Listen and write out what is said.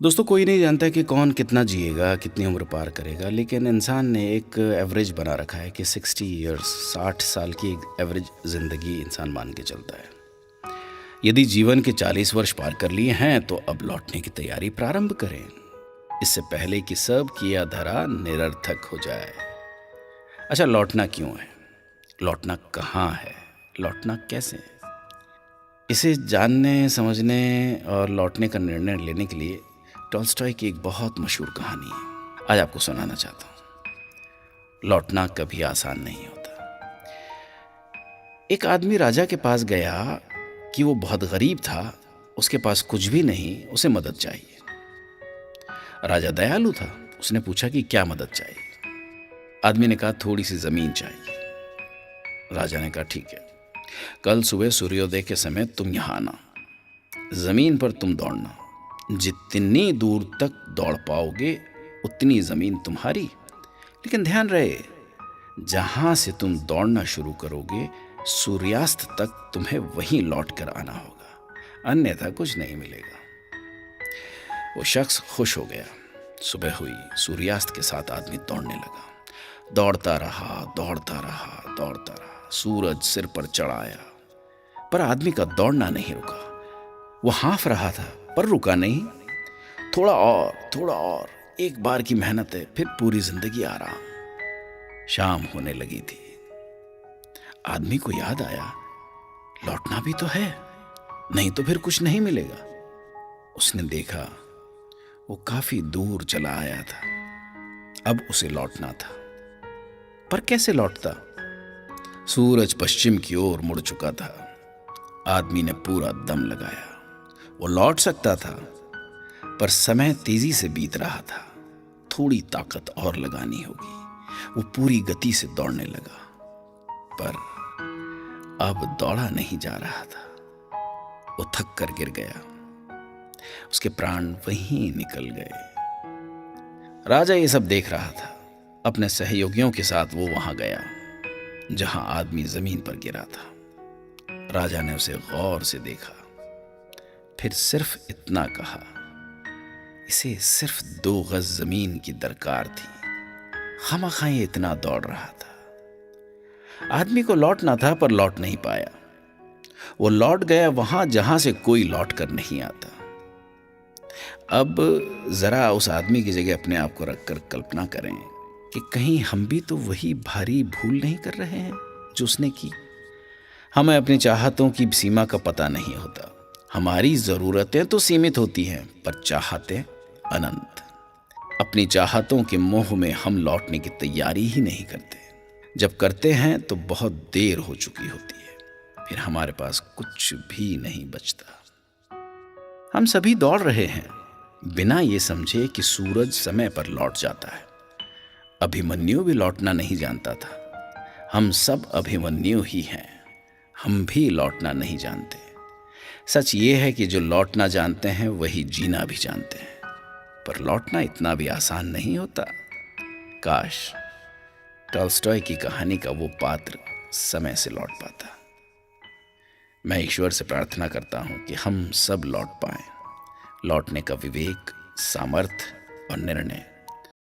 दोस्तों, कोई नहीं जानता कि कौन कितना जिएगा, कितनी उम्र पार करेगा, लेकिन इंसान ने एक एवरेज बना रखा है कि 60 इयर्स, 60 साल की एक एवरेज ज़िंदगी इंसान मान के चलता है। यदि जीवन के 40 वर्ष पार कर लिए हैं तो अब लौटने की तैयारी प्रारंभ करें, इससे पहले कि सब किया धरा निरर्थक हो जाए। अच्छा, लौटना क्यों है? लौटना कहाँ है? लौटना कैसे? इसे जानने, समझने और लौटने का निर्णय लेने के लिए टॉल्स्टॉय की एक बहुत मशहूर कहानी है, आज आपको सुनाना चाहता हूँ। लौटना कभी आसान नहीं होता। एक आदमी राजा के पास गया कि वो बहुत गरीब था, उसके पास कुछ भी नहीं, उसे मदद चाहिए। राजा दयालु था, उसने पूछा कि क्या मदद चाहिए। आदमी ने कहा थोड़ी सी जमीन चाहिए। राजा ने कहा ठीक है, कल सुबह सूर्योदय के समय तुम यहां आना, जमीन पर तुम दौड़ना, जितनी दूर तक दौड़ पाओगे उतनी जमीन तुम्हारी। लेकिन ध्यान रहे, जहां से तुम दौड़ना शुरू करोगे सूर्यास्त तक तुम्हें वहीं लौट कर आना होगा, अन्यथा कुछ नहीं मिलेगा। वो शख्स खुश हो गया। सुबह हुई, सूर्यास्त के साथ आदमी दौड़ने लगा। दौड़ता रहा, दौड़ता रहा, दौड़ता रहा। सूरज सिर पर चढ़ आया, पर आदमी का दौड़ना नहीं रुका। वो हाँफ रहा था पर रुका नहीं। थोड़ा और, थोड़ा और, एक बार की मेहनत है, फिर पूरी जिंदगी आराम। शाम होने लगी थी। आदमी को याद आया, लौटना भी तो है, नहीं तो फिर कुछ नहीं मिलेगा। उसने देखा, वो काफी दूर चला आया था। अब उसे लौटना था, पर कैसे लौटता? सूरज पश्चिम की ओर मुड़ चुका था। आदमी ने पूरा दम लगाया। वो लौट सकता था, पर समय तेजी से बीत रहा था। थोड़ी ताकत और लगानी होगी। वो पूरी गति से दौड़ने लगा, पर अब दौड़ा नहीं जा रहा था। वो थक कर गिर गया। उसके प्राण वहीं निकल गए। राजा ये सब देख रहा था। अपने सहयोगियों के साथ वो वहां गया जहां आदमी जमीन पर गिरा था। राजा ने उसे गौर से देखा, फिर सिर्फ इतना कहा, इसे सिर्फ 2 गज जमीन की दरकार थी, खामखा ये इतना दौड़ रहा था। आदमी को लौटना था पर लौट नहीं पाया। वो लौट गया वहां जहां से कोई लौट कर नहीं आता। अब जरा उस आदमी की जगह अपने आप को रखकर कल्पना करें कि कहीं हम भी तो वही भारी भूल नहीं कर रहे हैं जो उसने की। हमें अपनी चाहतों की सीमा का पता नहीं होता। हमारी जरूरतें तो सीमित होती हैं, पर चाहतें अनंत। अपनी चाहतों के मोह में हम लौटने की तैयारी ही नहीं करते। जब करते हैं तो बहुत देर हो चुकी होती है, फिर हमारे पास कुछ भी नहीं बचता। हम सभी दौड़ रहे हैं बिना ये समझे कि सूरज समय पर लौट जाता है। अभिमन्यु भी लौटना नहीं जानता था। हम सब अभिमन्यु ही हैं, हम भी लौटना नहीं जानते। सच ये है कि जो लौटना जानते हैं वही जीना भी जानते हैं, पर लौटना इतना भी आसान नहीं होता। काश टॉल्स्टॉय की कहानी का वो पात्र समय से लौट पाता। मैं ईश्वर से प्रार्थना करता हूं कि हम सब लौट पाएं। लौटने का विवेक, सामर्थ्य और निर्णय